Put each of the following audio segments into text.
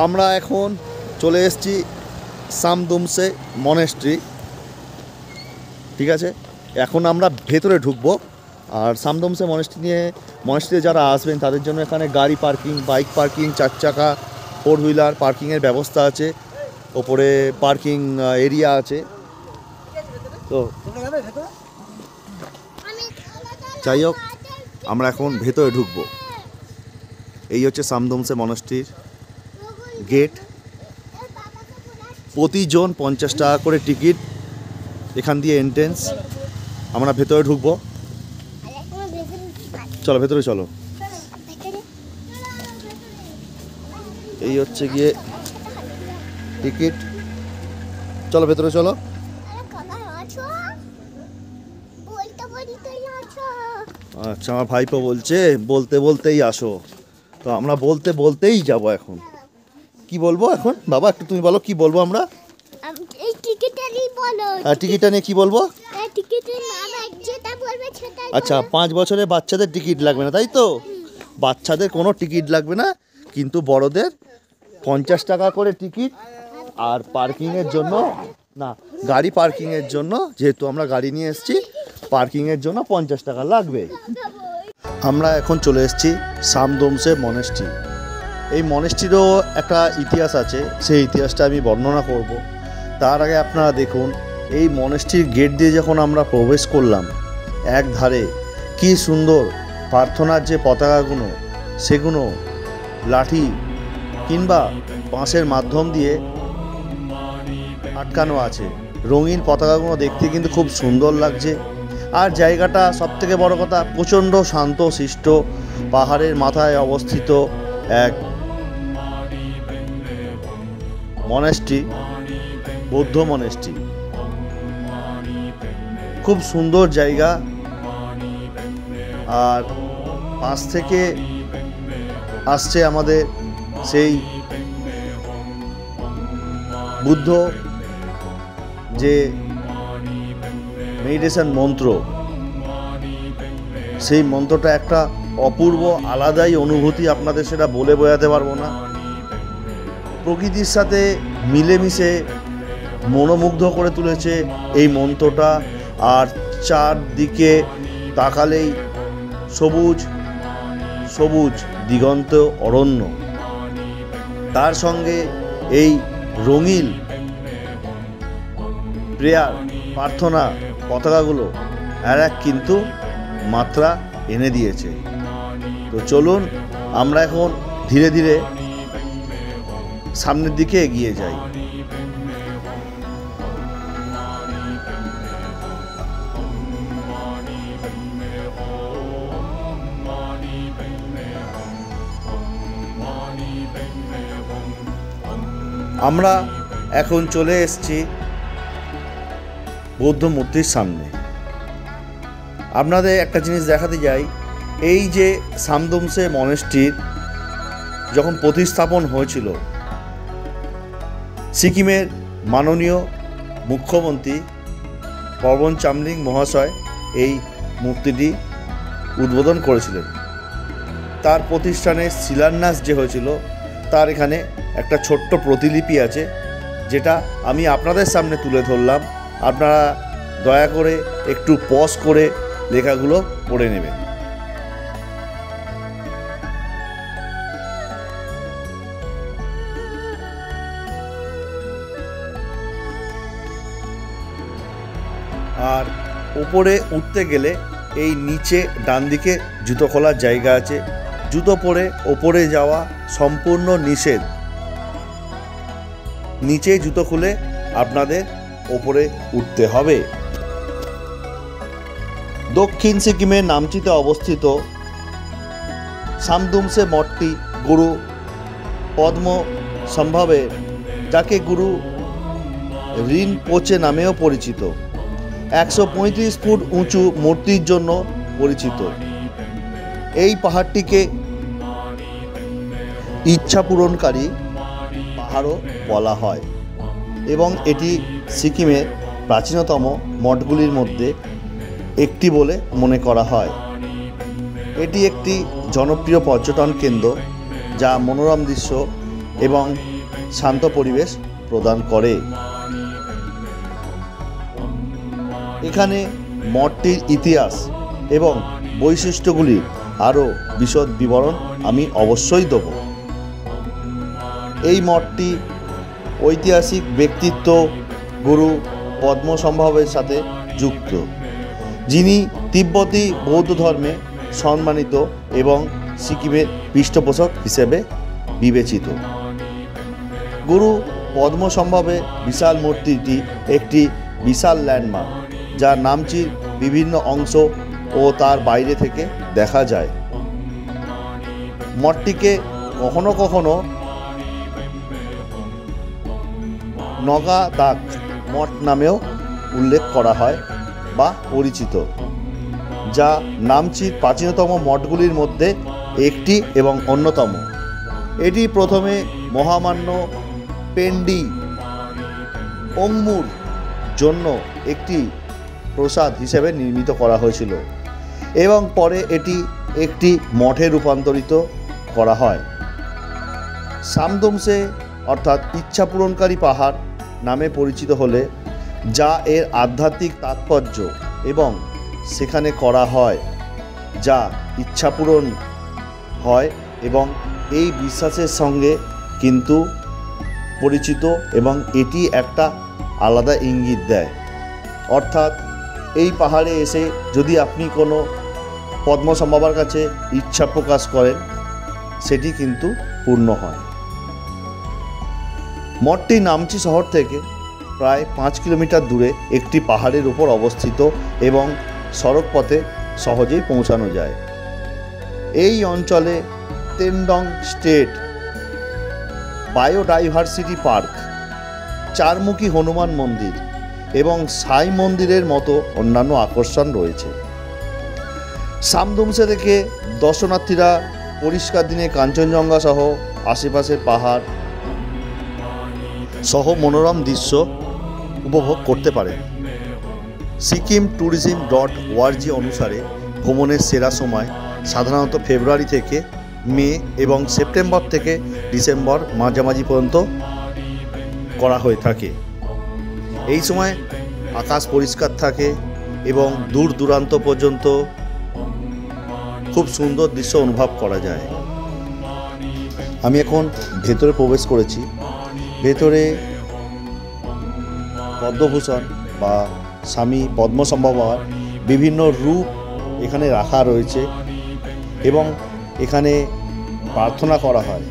আমরা এখন চলে এসেছি সামদুমসে মনেস্ট্রি। ঠিক আছে, এখন আমরা ভেতরে ঢুকবো। আর সামদুমসে মনেস্ট্রিতে যারা আসবেন তাদের জন্য এখানে গাড়ি পার্কিং, বাইক পার্কিং, 4 চাকা, 4 হুইলার পার্কিংয়ের ব্যবস্থা আছে। ওপরে পার্কিং এরিয়া আছে। তো যাই হোক, আমরা এখন ভেতরে ঢুকবো। এই হচ্ছে সামদুমসে মনেস্ট্রির গেট। প্রতিজন 50 টাকা করে টিকিট, এখান দিয়ে এন্ট্রেন্স। আমরা ভেতরে ঢুকবো, চলো ভেতরে চলো। এই হচ্ছে গিয়ে টিকিট, চলো ভেতরে চলো। আচ্ছা, আমার ভাইপো বলছে বলতে বলতেই আসো, তো আমরা বলতে বলতেই যাব। এখন কি বলবো এখন বাবা, একটু তুমি বলো কি বলবো আমরা। এই টিকিটটা নিয়ে বলো। হ্যাঁ, টিকিটটা নিয়ে কি বলবো? এই টিকিটের নাম যেটা বলবে সেটাই। আচ্ছা, 5 বছরের বাচ্চাদের টিকিট লাগবে না, তাই তো? বাচ্চাদের কোনো টিকিট লাগবে না, কিন্তু বড়দের 50 টাকা করে টিকিট। আর পার্কিংয়ের জন্য না, গাড়ি পার্কিংয়ের জন্য, যেহেতু আমরা গাড়ি নিয়ে এসেছি, পার্কিংয়ের জন্য 50 টাকা লাগবে। আমরা এখন চলে এসেছি সামদুমসে মনেস্ট্রি। এই মনেস্ট্রিরও একটা ইতিহাস আছে, সেই ইতিহাসটা আমি বর্ণনা করব। তার আগে আপনারা দেখুন, এই মনেস্ট্রির গেট দিয়ে যখন আমরা প্রবেশ করলাম, এক ধারে কি সুন্দর প্রার্থনার যে পতাকাগুলো, সেগুলো লাঠি কিংবা বাঁশের মাধ্যম দিয়ে আটকানো আছে। রঙিন পতাকাগুলো দেখতে কিন্তু খুব সুন্দর লাগছে। আর জায়গাটা সবথেকে বড় কথা, প্রচণ্ড শান্ত শিষ্ট, পাহাড়ের মাথায় অবস্থিত এক মনেস্ট্রি, বৌদ্ধ মনেস্ট্রি। খুব সুন্দর জায়গা। আর পাশ থেকে আসছে আমাদের সেই বুদ্ধ যে মেডিটেশন মন্ত্র, সেই মন্ত্রটা একটা অপূর্ব আলাদাই অনুভূতি, আপনাদের সেটা বলে বোঝাতে পারবো না। প্রকৃতির সাথে মিলেমিশে মনোমুগ্ধ করে তুলেছে এই মন্ত্রটা। আর চারদিকে তাকালেই সবুজ সবুজ দিগন্ত অরণ্য, তার সঙ্গে এই রঙিন প্রেয়ার প্রার্থনা পতাকাগুলো আর এক কিন্তু মাত্রা এনে দিয়েছে। তো চলুন আমরা এখন ধীরে ধীরে সামনের দিকে এগিয়ে যাই। আমরা এখন চলে এসেছি বৌদ্ধ মূর্তির সামনে। আপনাদের একটা জিনিস দেখাতে যাই, এই যে সামদুমসে মনেস্ট্রির যখন প্রতিস্থাপন হয়েছিল, সিকিমের মাননীয় মুখ্যমন্ত্রী পবন চামলিং মহাশয় এই মূর্তিটি উদ্বোধন করেছিলেন। তার প্রতিষ্ঠানের শিলান্যাস যে হয়েছিল, তার এখানে একটা ছোট্ট প্রতিলিপি আছে, যেটা আমি আপনাদের সামনে তুলে ধরলাম। আপনারা দয়া করে একটু পজ করে লেখাগুলো পড়ে নেবেন। আর উপরে উঠতে গেলে এই নিচে ডান দিকে জুতো খোলার জায়গা আছে। জুতো পরে ওপরে যাওয়া সম্পূর্ণ নিষেধ। নিচে জুতো খুলে আপনাদের ওপরে উঠতে হবে। দক্ষিণ সিকিমের নামচিতে অবস্থিত সামদুমসে মঠটি গুরু পদ্ম সম্ভবের, যাকে গুরু রিনপোচে নামেও পরিচিত, 135 ফুট উঁচু মূর্তির জন্য পরিচিত। এই পাহাড়টিকে ইচ্ছা পূরণকারী পাহাড়ও বলা হয় এবং এটি সিকিমের প্রাচীনতম মঠগুলির মধ্যে একটি বলে মনে করা হয়। এটি একটি জনপ্রিয় পর্যটন কেন্দ্র, যা মনোরম দৃশ্য এবং শান্ত পরিবেশ প্রদান করে। এখানে মঠটির ইতিহাস এবং বৈশিষ্ট্যগুলির আরও বিশদ বিবরণ আমি অবশ্যই দেব। এই মঠটি ঐতিহাসিক ব্যক্তিত্ব গুরু পদ্মসম্ভবের সাথে যুক্ত, যিনি তিব্বতী বৌদ্ধ ধর্মে সম্মানিত এবং সিকিমের পৃষ্ঠপোষক হিসেবে বিবেচিত। গুরু পদ্মসম্ভবের বিশাল মূর্তিটি একটি বিশাল ল্যান্ডমার্ক, যা নামচির বিভিন্ন অংশ ও তার বাইরে থেকে দেখা যায়। মঠটিকে কখনো কখনো নগাদাক মঠ নামেও উল্লেখ করা হয় বা পরিচিত, যা নামচির প্রাচীনতম মঠগুলির মধ্যে একটি এবং অন্যতম। এটি প্রথমে মহামান্য পেন্ডি ওংমুর জন্য একটি প্রসাদ হিসেবে নির্মিত করা হয়েছিল এবং পরে এটি একটি মঠে রূপান্তরিত করা হয়। সামদুমসে অর্থাৎ ইচ্ছা পূরণকারী পাহাড় নামে পরিচিত হলে, যা এর আধ্যাত্মিক তাৎপর্য এবং সেখানে করা হয় যা ইচ্ছা পূরণ হয় এবং এই বিশ্বাসের সঙ্গে কিন্তু পরিচিত, এবং এটি একটা আলাদা ইঙ্গিত দেয়। অর্থাৎ এই পাহাড়ে এসে যদি আপনি কোনো পদ্মসম্ভবার কাছে ইচ্ছা প্রকাশ করেন, সেটি কিন্তু পূর্ণ হয়। মঠটি নামচি শহর থেকে প্রায় 5 কিলোমিটার দূরে একটি পাহাড়ের উপর অবস্থিত এবং সড়ক পথে সহজেই পৌঁছানো যায়। এই অঞ্চলে তেনডং স্টেট বায়োডাইভার্সিটি পার্ক, চারমুখী হনুমান মন্দির এবং সাই মন্দিরের মতো অন্যান্য আকর্ষণ রয়েছে। সামদুমসে থেকে দর্শনার্থীরা পরিষ্কার দিনে কাঞ্চনজঙ্ঘা সহ আশেপাশের পাহাড় সহ মনোরম দৃশ্য উপভোগ করতে পারেন। sikkim-tourism.org অনুসারে ভ্রমণের সেরা সময় সাধারণত ফেব্রুয়ারি থেকে মে এবং সেপ্টেম্বর থেকে ডিসেম্বর মাঝামাঝি পর্যন্ত করা হয়ে থাকে। এই সময় আকাশ পরিষ্কার থাকে এবং দূর দূরান্ত পর্যন্ত খুব সুন্দর দৃশ্য অনুভব করা যায়। আমি এখন ভেতরে প্রবেশ করেছি। ভেতরে পদ্মভূষণ বা স্বামী পদ্মসম্ভবার বিভিন্ন রূপ এখানে রাখা রয়েছে এবং এখানে প্রার্থনা করা হয়।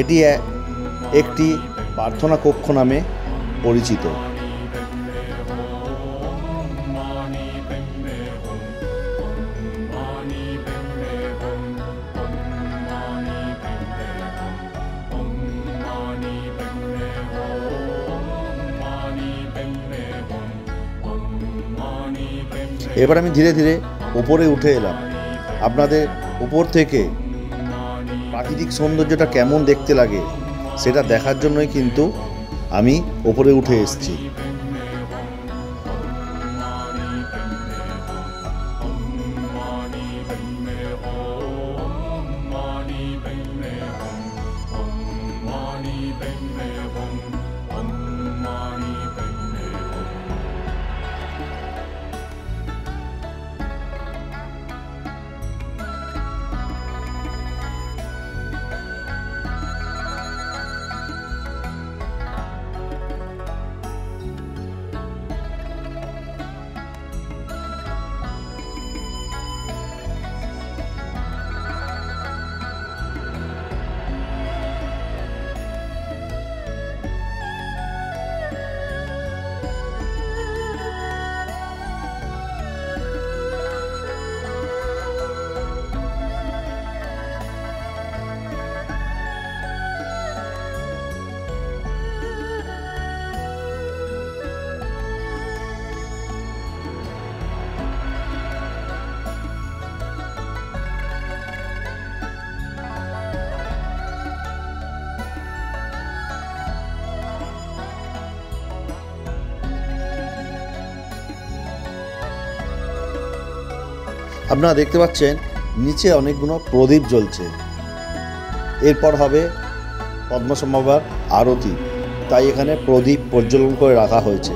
এটি একটি প্রার্থনা কক্ষ নামে পরিচিত। এবার আমি ধীরে ধীরে উপরে উঠে এলাম। আপনাদের উপর থেকে প্রাকৃতিক সৌন্দর্যটা কেমন দেখতে লাগে সেটা দেখার জন্যই কিন্তু আমি উপরে উঠে এসেছি। আপনারা দেখতে পাচ্ছেন নিচে অনেকগুলো প্রদীপ জ্বলছে। এরপর হবে পদ্মসম্ভবার আরতি, তাই এখানে প্রদীপ প্রজ্বলন করে রাখা হয়েছে।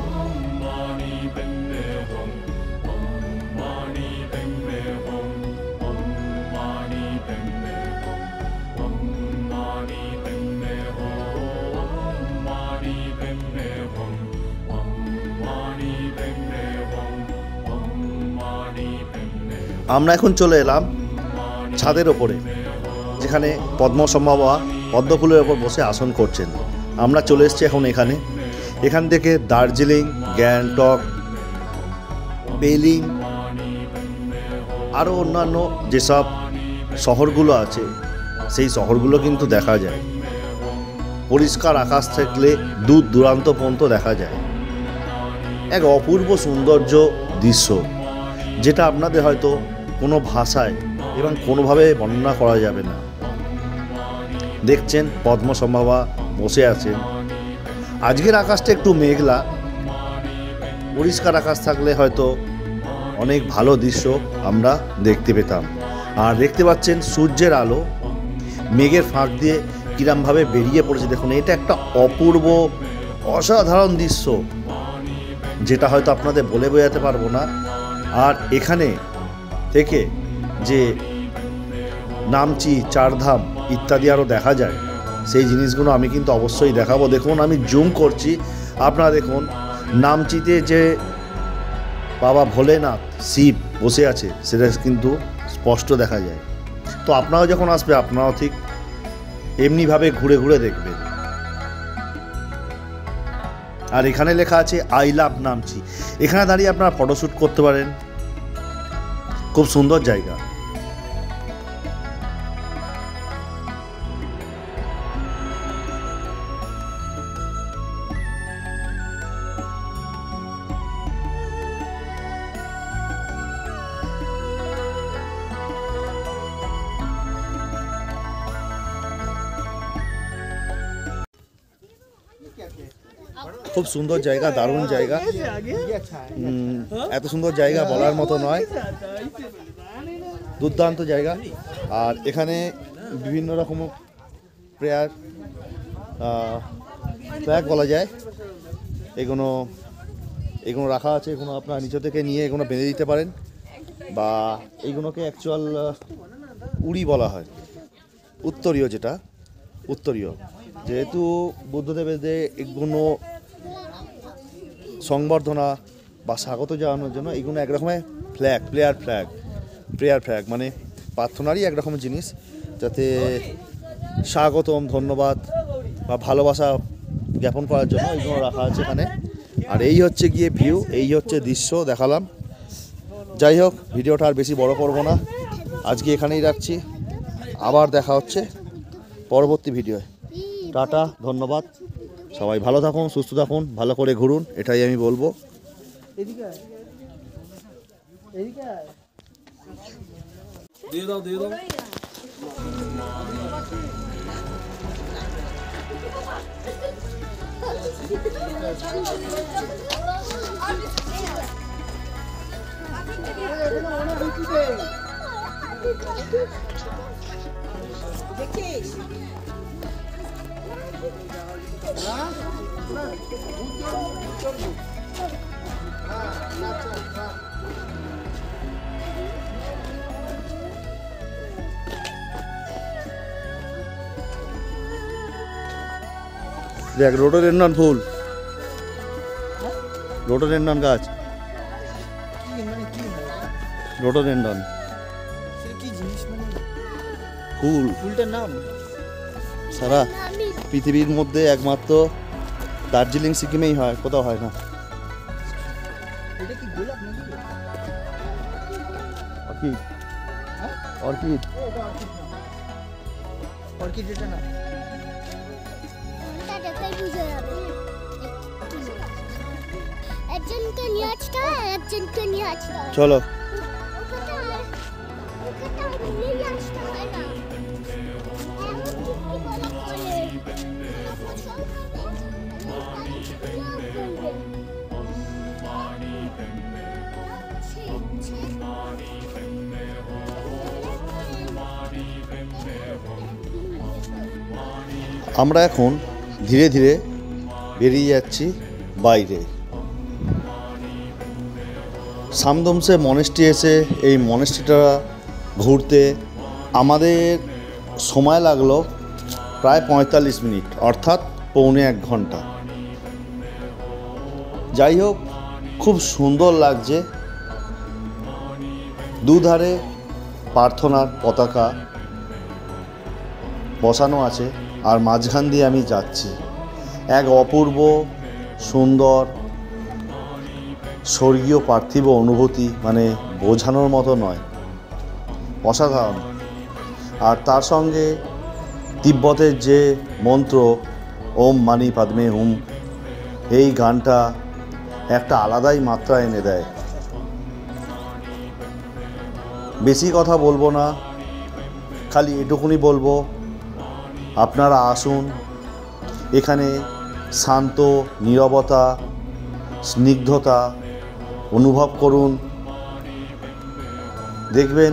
আমরা এখন চলে এলাম ছাদের ওপরে, যেখানে পদ্মসম্ভবা পদ্মফুলের ওপর বসে আসন করছেন। আমরা চলে এসেছি এখন এখান থেকে দার্জিলিং, গ্যাংটক, পেলিং আরও অন্যান্য যেসব শহরগুলো আছে সেই শহরগুলো কিন্তু দেখা যায়। পরিষ্কার আকাশ থাকলে দূর দূরান্ত পর্যন্ত দেখা যায়। এক অপূর্ব সৌন্দর্য দৃশ্য, যেটা আপনাদের হয়তো কোনো ভাষায় এবং কোনোভাবে বর্ণনা করা যাবে না। দেখছেন পদ্মসম্ভবা বসে আছেন। আজকের আকাশটা একটু মেঘলা, পরিষ্কার আকাশ থাকলে হয়তো অনেক ভালো দৃশ্য আমরা দেখতে পেতাম। আর দেখতে পাচ্ছেন সূর্যের আলো মেঘের ফাঁক দিয়ে কিরমভাবে বেরিয়ে পড়েছে। দেখুন, এটা একটা অপূর্ব অসাধারণ দৃশ্য, যেটা হয়তো আপনাদের বলে বোঝাতে পারবো না। আর এখানে থেকে যে নামচি, চারধাম ইত্যাদি আরও দেখা যায়, সেই জিনিসগুলো আমি কিন্তু অবশ্যই দেখাবো। দেখুন, আমি জুম করছি, আপনারা দেখুন নামচিতে যে বাবা ভোলেনাথ শিব বসে আছে সেটা কিন্তু স্পষ্ট দেখা যায়। তো আপনারাও যখন আসবে আপনারাও ঠিক এমনিভাবে ঘুরে ঘুরে দেখবেন। আর এখানে লেখা আছে আই লাভ নামচি। এখানে দাঁড়িয়ে আপনারা ফটোশ্যুট করতে পারেন, খুব সুন্দর জায়গা। খুব সুন্দর জায়গা, দারুণ জায়গা। এত সুন্দর জায়গা বলার মতো নয়, দুর্দান্ত জায়গা। আর এখানে বিভিন্ন রকম প্রেয়ার ফ্ল্যাগ বলা যায়, এগুলো রাখা আছে। এগুলো আপনার নিচে থেকে নিয়ে এগুলো বেঁধে দিতে পারেন, বা এইগুলোকে অ্যাকচুয়াল উড়ি বলা হয়, উত্তরীয়, যেটা উত্তরীয়। যেহেতু বুদ্ধদেবের যে এগুলো সংবর্ধনা বা স্বাগত জানানোর জন্য এইগুলো একরকমের প্রেয়ার ফ্ল্যাগ মানে প্রার্থনারই একরকমের জিনিস, যাতে স্বাগতম, ধন্যবাদ বা ভালোবাসা জ্ঞাপন করার জন্য এইগুলো রাখা আছে এখানে। আর এই হচ্ছে গিয়ে ভিউ, এই হচ্ছে দৃশ্য দেখালাম। যাই হোক, ভিডিওটা আর বেশি বড় করব না, আজকে এখানেই রাখছি। আবার দেখা হচ্ছে পরবর্তী ভিডিওয়। টাটা, ধন্যবাদ। সবাই ভালো থাকুন, সুস্থ থাকুন, ভালো করে ঘুরুন, এটাই আমি বলবো। দিয়ে দাও দেখিস দেখ, রোডোডেনড্রন ফুল, রোডোডেনড্রন গাছ, রোডোডেনড্রন কি জিনিস মানে ফুল। ফুলটার নাম সারা পৃথিবীর মধ্যে একমাত্র দার্জিলিং সিকিমেই হয়, কোথাও হয় না। এটা কি গোলাপ নাকি? অর্কিড, অর্কিড, অর্কিড এটা না। কোনটা দেখে বুঝে যাবে। একজনকে নিয়ে আসতে হয়, একজনকে নিয়ে আসতে হয়। চলো। ওখানে নিয়ে আসতে হয় না। এমন কি বলা করে? আমরা এখন ধীরে ধীরে বেরিয়ে যাচ্ছি বাইরে। সামদমসে মনেস্ট্রি এসে এই মনেস্ট্রিটা ঘুরতে আমাদের সময় লাগলো প্রায় 45 মিনিট, অর্থাৎ পৌনে 1 ঘন্টা। যাই হোক, খুব সুন্দর লাগছে। দুধারে প্রার্থনার পতাকা বসানো আছে আর মাঝখান দিয়ে আমি যাচ্ছি। এক অপূর্ব সুন্দর স্বর্গীয় পার্থিব অনুভূতি, মানে বোঝানোর মতো নয়, অসাধারণ। আর তার সঙ্গে তিব্বতের যে মন্ত্র ওম মানি পাদমে হুম, এই গানটা একটা আলাদাই মাত্রা এনে দেয়। বেশি কথা বলবো না, খালি এটুকুনি বলবো, আপনারা আসুন, এখানে শান্ত নীরবতা, স্নিগ্ধতা অনুভব করুন। দেখবেন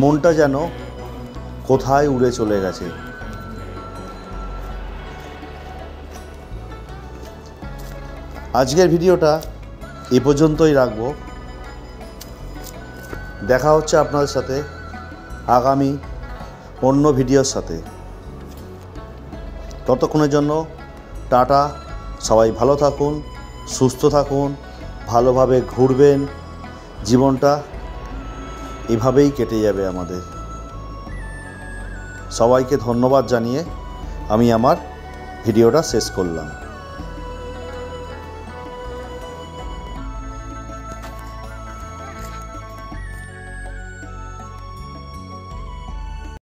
মনটা যেন কোথায় উড়ে চলে গেছে। আজকের ভিডিওটা এ পর্যন্তই রাখবো। দেখা হচ্ছে আপনাদের সাথে আগামী অন্য ভিডিওর সাথে। ততক্ষণের জন্য টাটা। সবাই ভালো থাকুন, সুস্থ থাকুন, ভালোভাবে ঘুরবেন। জীবনটা এভাবেই কেটে যাবে আমাদের। সবাইকে ধন্যবাদ জানিয়ে আমি আমার ভিডিওটা শেষ করলাম।